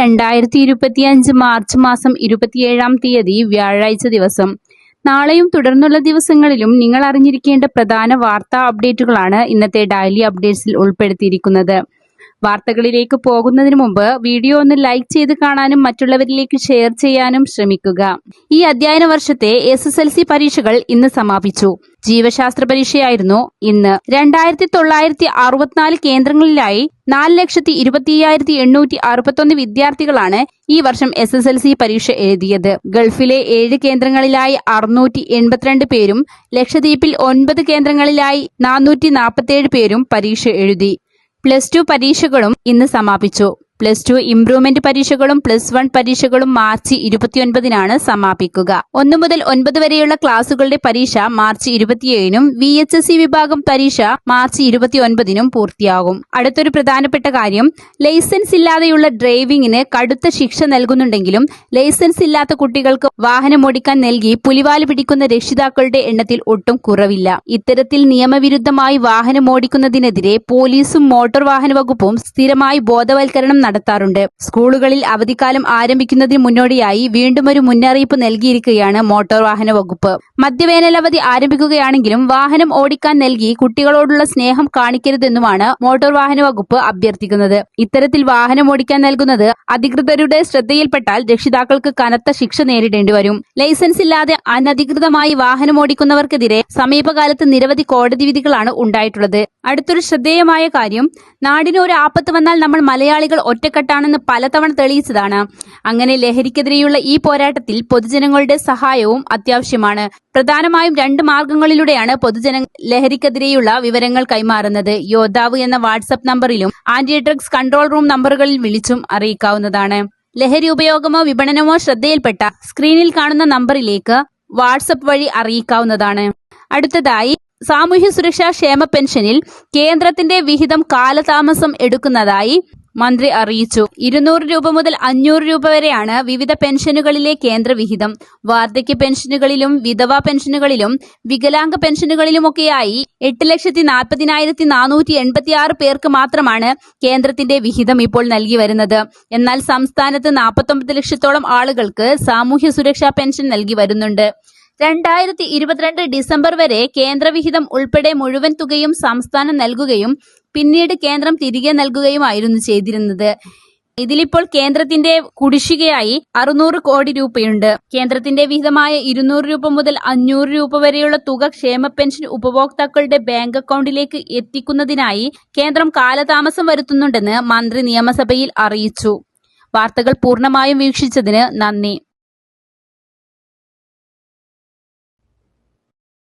2025 March മാസം 27-ാം തീയതി വ്യാഴാഴ്ച ദിവസം. നാളെയും തുടർന്നുള്ള ദിവസങ്ങളിലും നിങ്ങൾ അറിഞ്ഞിരിക്കേണ്ട പ്രധാന വാർത്താ അപ്ഡേറ്റുകളാണ് ഇന്നത്തെ ഡെയിലി അപ്ഡേറ്റ്സിൽ ഉൾപ്പെടുത്തിയിരിക്കുന്നത്. വാർത്തകളിലേക്ക് പോകുന്നതിന് മുമ്പ് വീഡിയോ ഒന്ന് ലൈക്ക് ചെയ്ത് കാണാനും മറ്റുള്ളവരിലേക്ക് ഷെയർ ചെയ്യാനും ശ്രമിക്കുക. ഈ അധ്യയന വർഷത്തെ SSLC പരീക്ഷകൾ ഇന്ന് സമാപിച്ചു. ജീവശാസ്ത്ര പരീക്ഷയായിരുന്നു ഇന്ന്. 2964 കേന്ദ്രങ്ങളിലായി 4,25,861 വിദ്യാർത്ഥികളാണ് ഈ വർഷം SSLC പരീക്ഷ എഴുതിയത്. ഗൾഫിലെ 7 കേന്ദ്രങ്ങളിലായി 682 പേരും ലക്ഷദ്വീപിൽ 9 കേന്ദ്രങ്ങളിലായി 447 പേരും പരീക്ഷ എഴുതി. +2 പരീക്ഷകളും ഇന്ന് സമാപിച്ചു. +2 ഇംപ്രൂവ്മെന്റ് പരീക്ഷകളും +1 പരീക്ഷകളും മാർച്ച് 29-നാണ് സമാപിക്കുക. 1 മുതൽ 9 വരെയുള്ള ക്ലാസുകളുടെ പരീക്ഷ മാർച്ച് 27-നും VHSC വിഭാഗം പരീക്ഷ മാർച്ച് 29-നും പൂർത്തിയാകും. അടുത്തൊരു പ്രധാനപ്പെട്ട കാര്യം, ലൈസൻസ് ഇല്ലാതെയുള്ള ഡ്രൈവിംഗിന് കടുത്ത ശിക്ഷ നൽകുന്നുണ്ടെങ്കിലും ലൈസൻസ് ഇല്ലാത്ത കുട്ടികൾക്ക് വാഹനമോടിക്കാൻ നൽകി പുലിവാല് പിടിക്കുന്ന രക്ഷിതാക്കളുടെ എണ്ണത്തിൽ ഒട്ടും കുറവില്ല. ഇത്തരത്തിൽ നിയമവിരുദ്ധമായി വാഹനമോടിക്കുന്നതിനെതിരെ പോലീസും മോട്ടോർ വാഹന വകുപ്പും സ്ഥിരമായി ബോധവൽക്കരണം നടത്താറുണ്ട്. സ്കൂളുകളിൽ അവധിക്കാലം ആരംഭിക്കുന്നതിന് മുന്നോടിയായി വീണ്ടും ഒരു മുന്നറിയിപ്പ് നൽകിയിരിക്കുകയാണ് മോട്ടോർ വാഹന വകുപ്പ്. മധ്യവേനൽ അവധി ആരംഭിക്കുകയാണെങ്കിലും വാഹനം ഓടിക്കാൻ നൽകി കുട്ടികളോടുള്ള സ്നേഹം കാണിക്കരുതെന്നുമാണ് മോട്ടോർ വാഹന വകുപ്പ് അഭ്യർത്ഥിക്കുന്നത്. ഇത്തരത്തിൽ വാഹനം ഓടിക്കാൻ നൽകുന്നത് അധികൃതരുടെ ശ്രദ്ധയിൽപ്പെട്ടാൽ രക്ഷിതാക്കൾക്ക് കനത്ത ശിക്ഷ നേരിടേണ്ടി വരും. ലൈസൻസ് ഇല്ലാതെ അനധികൃതമായി വാഹനം ഓടിക്കുന്നവർക്കെതിരെ സമീപകാലത്ത് നിരവധി കോടതി വിധികളാണ് ഉണ്ടായിട്ടുള്ളത്. അടുത്തൊരു ശ്രദ്ധേയമായ കാര്യം, നാടിന് ഒരു ആപത്ത് വന്നാൽ നമ്മൾ മലയാളികൾ ഒറ്റക്കെട്ടാണെന്ന് പലതവണ തെളിയിച്ചതാണ്. അങ്ങനെ ലഹരിക്കെതിരെയുള്ള ഈ പോരാട്ടത്തിൽ പൊതുജനങ്ങളുടെ സഹായവും അത്യാവശ്യമാണ്. പ്രധാനമായും 2 മാർഗങ്ങളിലൂടെയാണ് പൊതുജന ലഹരിക്കെതിരെയുള്ള വിവരങ്ങൾ കൈമാറുന്നത്. യോദ്ധാവ് എന്ന വാട്സ്ആപ്പ് നമ്പറിലും ആന്റി ഡ്രഗ്സ് കൺട്രോൾ റൂം നമ്പറുകളിൽ വിളിച്ചും അറിയിക്കാവുന്നതാണ്. ലഹരി ഉപയോഗമോ വിപണനമോ ശ്രദ്ധയിൽപ്പെട്ട സ്ക്രീനിൽ കാണുന്ന നമ്പറിലേക്ക് വാട്സ്ആപ്പ് വഴി അറിയിക്കാവുന്നതാണ്. അടുത്തതായി, സാമൂഹ്യ സുരക്ഷാ ക്ഷേമ പെൻഷനിൽ കേന്ദ്രത്തിന്റെ വിഹിതം കാലതാമസം എടുക്കുന്നതായി മന്ത്രി അറിയിച്ചു. 200 രൂപ മുതൽ 500 രൂപ വരെയാണ് വിവിധ പെൻഷനുകളിലെ കേന്ദ്ര വിഹിതം. വാർദ്ധക്യ പെൻഷനുകളിലും വിധവാ പെൻഷനുകളിലും വികലാംഗ പെൻഷനുകളിലുമൊക്കെയായി 8,40,486 പേർക്ക് മാത്രമാണ് കേന്ദ്രത്തിന്റെ വിഹിതം ഇപ്പോൾ നൽകി വരുന്നത്. എന്നാൽ സംസ്ഥാനത്ത് 49 ലക്ഷത്തോളം ആളുകൾക്ക് സാമൂഹ്യ സുരക്ഷാ പെൻഷൻ നൽകി വരുന്നുണ്ട്. 2022 ഡിസംബർ വരെ കേന്ദ്രവിഹിതം ഉൾപ്പെടെ മുഴുവൻ തുകയും സംസ്ഥാനം നൽകുകയും പിന്നീട് കേന്ദ്രം തിരികെ നൽകുകയുമായിരുന്നു ചെയ്തിരുന്നത്. ഇതിലിപ്പോൾ കേന്ദ്രത്തിന്റെ കുടിശ്ശികയായി 600 കോടി രൂപയുണ്ട്. കേന്ദ്രത്തിന്റെ വിഹിതമായ 200 രൂപ മുതൽ 500 രൂപ വരെയുള്ള തുക ക്ഷേമ പെൻഷൻ ഉപഭോക്താക്കളുടെ ബാങ്ക് അക്കൗണ്ടിലേക്ക് എത്തിക്കുന്നതിനായി കേന്ദ്രം കാലതാമസം വരുത്തുന്നുണ്ടെന്ന് മന്ത്രി നിയമസഭയിൽ അറിയിച്ചു. വാർത്തകൾ പൂർണ്ണമായും വീക്ഷിച്ചതിന് നന്ദി.